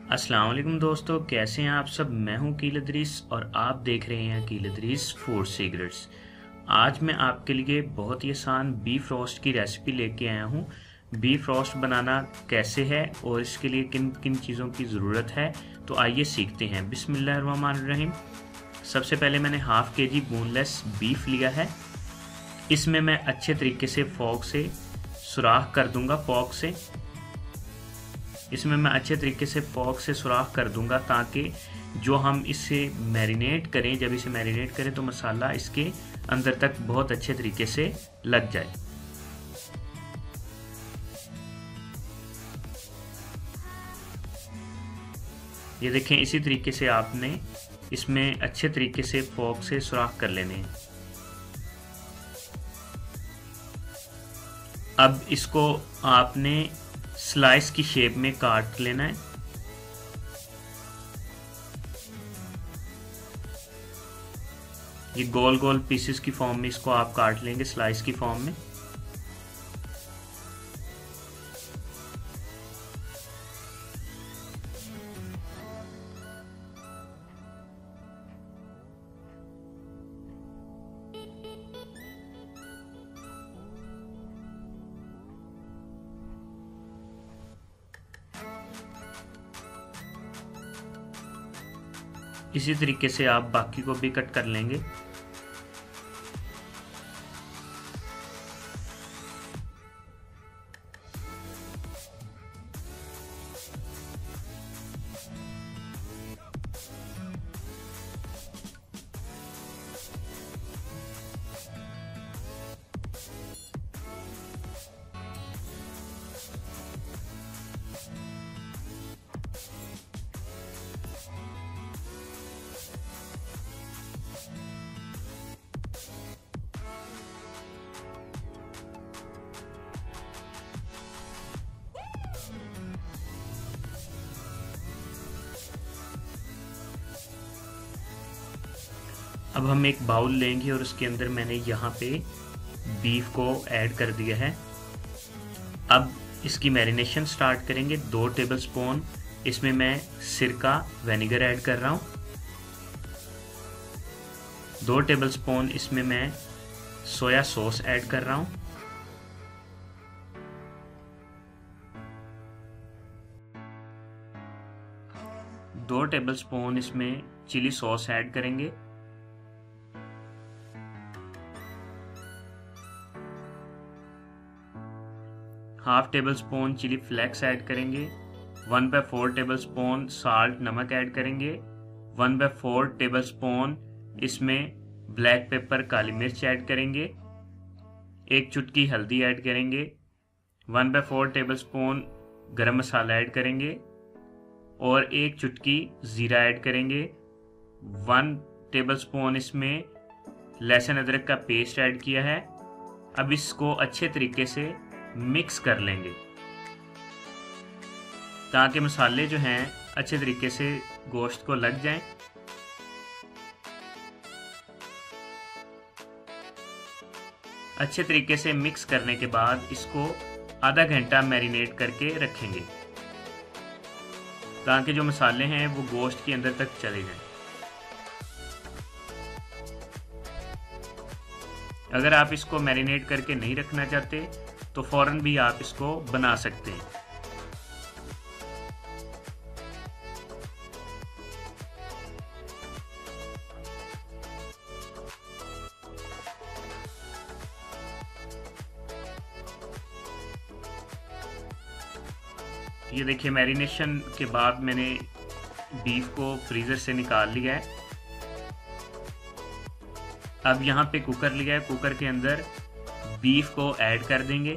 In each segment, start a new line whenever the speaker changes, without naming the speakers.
अस्सलाम वालेकुम दोस्तों, कैसे हैं आप सब। मैं हूं कील इदरीस और आप देख रहे हैं कील इदरीस फूड सीक्रेट्स। आज मैं आपके लिए बहुत ही आसान बीफ रोस्ट की रेसिपी लेके आया हूं। बीफ रोस्ट बनाना कैसे है और इसके लिए किन किन चीज़ों की ज़रूरत है, तो आइए सीखते हैं। बिस्मिल्लाहिर्रहमानिर्रहीम। सबसे पहले मैंने हाफ़ केजी बोनलेस बीफ लिया है। इसमें मैं अच्छे तरीके से फॉक से सुराख कर दूंगा। इसमें मैं अच्छे तरीके से फॉक से सुराख कर दूंगा ताकि जो हम इसे मैरिनेट करें, जब इसे मैरिनेट करें तो मसाला इसके अंदर तक बहुत अच्छे तरीके से लग जाए। ये देखें, इसी तरीके से आपने इसमें अच्छे तरीके से फॉक से सुराख कर लेने हैं। अब इसको आपने स्लाइस की शेप में काट लेना है। ये गोल गोल पीसेस की फॉर्म में इसको आप काट लेंगे, स्लाइस की फॉर्म में। इसी तरीके से आप बाकी को भी कट कर लेंगे। अब हम एक बाउल लेंगे और उसके अंदर मैंने यहाँ पे बीफ को ऐड कर दिया है। अब इसकी मैरिनेशन स्टार्ट करेंगे। 2 टेबलस्पून इसमें मैं सिरका विनेगर ऐड कर रहा हूँ। 2 टेबलस्पून इसमें मैं सोया सॉस ऐड कर रहा हूँ। 2 टेबलस्पून इसमें चिली सॉस ऐड करेंगे। 1/2 टेबलस्पून चिली फ्लेक्स ऐड करेंगे। 1/4 टेबलस्पून साल्ट नमक ऐड करेंगे। 1/4 टेबलस्पून इसमें ब्लैक पेपर काली मिर्च ऐड करेंगे। 1 चुटकी हल्दी ऐड करेंगे। 1/4 टेबलस्पून गरम मसाला ऐड करेंगे और 1 चुटकी ज़ीरा ऐड करेंगे। 1 टेबलस्पून इसमें लहसुन अदरक का पेस्ट ऐड किया है। अब इसको अच्छे तरीके से मिक्स कर लेंगे ताकि मसाले जो हैं अच्छे तरीके से गोश्त को लग जाएं। अच्छे तरीके से मिक्स करने के बाद इसको आधा घंटा मैरिनेट करके रखेंगे ताकि जो मसाले हैं वो गोश्त के अंदर तक चले जाएं। अगर आप इसको मैरिनेट करके नहीं रखना चाहते तो फौरन भी आप इसको बना सकते हैं। ये देखिए, मैरिनेशन के बाद मैंने बीफ को फ्रीजर से निकाल लिया है। अब यहाँ पे कुकर लिया है। कुकर के अंदर बीफ को ऐड कर देंगे।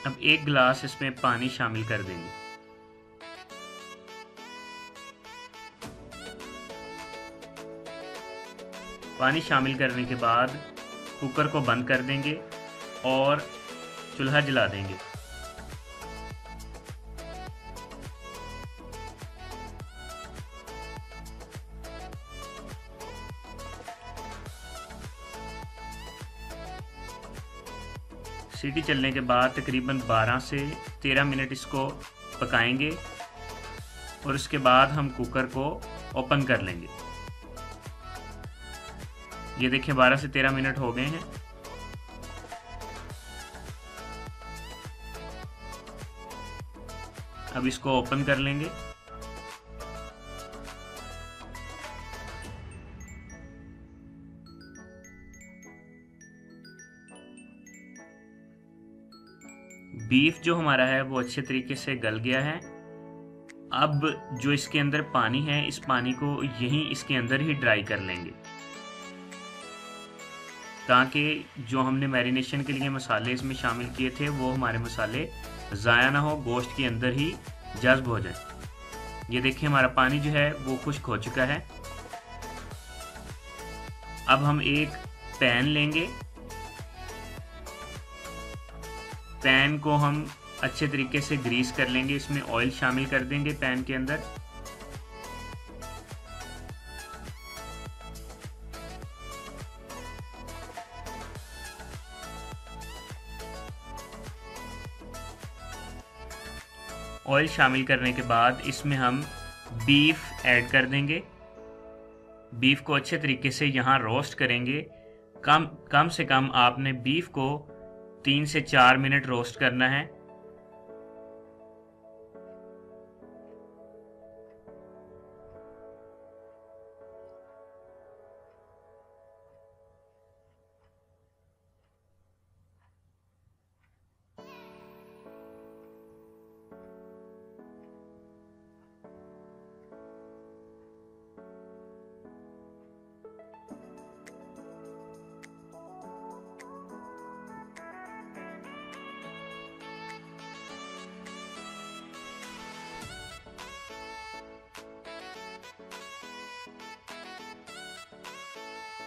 अब 1 गिलास इसमें पानी शामिल कर देंगे। पानी शामिल करने के बाद कुकर को बंद कर देंगे और चूल्हा जला देंगे। सीटी चलने के बाद तकरीबन 12 से 13 मिनट इसको पकाएंगे और उसके बाद हम कुकर को ओपन कर लेंगे। ये देखिए 12 से 13 मिनट हो गए हैं। अब इसको ओपन कर लेंगे। बीफ जो हमारा है वो अच्छे तरीके से गल गया है। अब जो इसके अंदर पानी है, इस पानी को यहीं इसके अंदर ही ड्राई कर लेंगे, ताकि जो हमने मैरिनेशन के लिए मसाले इसमें शामिल किए थे वो हमारे मसाले ज़ाया ना हो, गोश्त के अंदर ही जज्ब हो जाए। ये देखिए हमारा पानी जो है वो खुश्क हो चुका है। अब हम एक पैन लेंगे। पैन को हम अच्छे तरीके से ग्रीस कर लेंगे, इसमें ऑयल शामिल कर देंगे पैन के अंदर। ऑयल शामिल करने के बाद इसमें हम बीफ ऐड कर देंगे। बीफ को अच्छे तरीके से यहाँ रोस्ट करेंगे। कम से कम आपने बीफ को 3 से 4 मिनट रोस्ट करना है।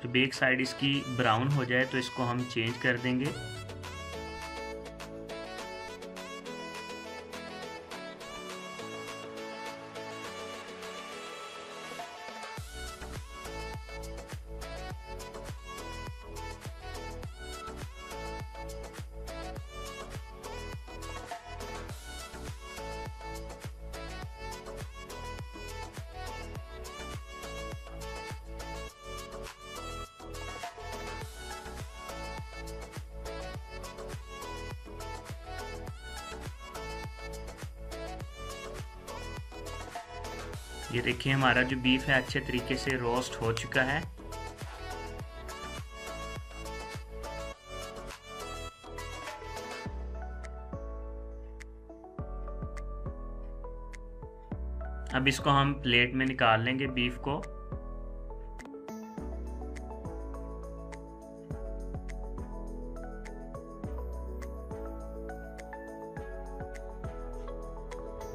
जब एक साइड इसकी ब्राउन हो जाए तो इसको हम चेंज कर देंगे। ये देखिए हमारा जो बीफ है अच्छे तरीके से रोस्ट हो चुका है। अब इसको हम प्लेट में निकाल लेंगे बीफ को।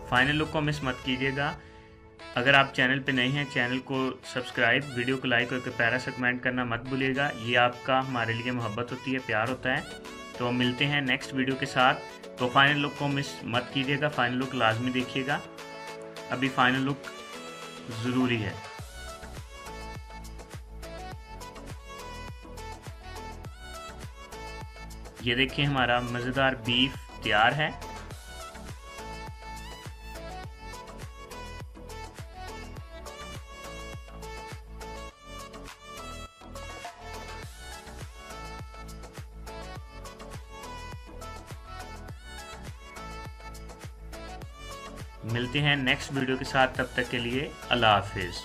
फाइनल लुक को मिस मत कीजिएगा। अगर आप चैनल पे नए हैं, चैनल को सब्सक्राइब, वीडियो को लाइक और प्यारा सा कमेंट करना मत भूलिएगा। ये आपका हमारे लिए मोहब्बत होती है, प्यार होता है। तो मिलते हैं नेक्स्ट वीडियो के साथ। तो फाइनल लुक को मिस मत कीजिएगा, फाइनल लुक लाजमी देखिएगा। अभी फाइनल लुक ज़रूरी है। ये देखिए हमारा मज़ेदार बीफ तैयार है। मिलते हैं नेक्स्ट वीडियो के साथ, तब तक के लिए अल्लाह हाफिज़।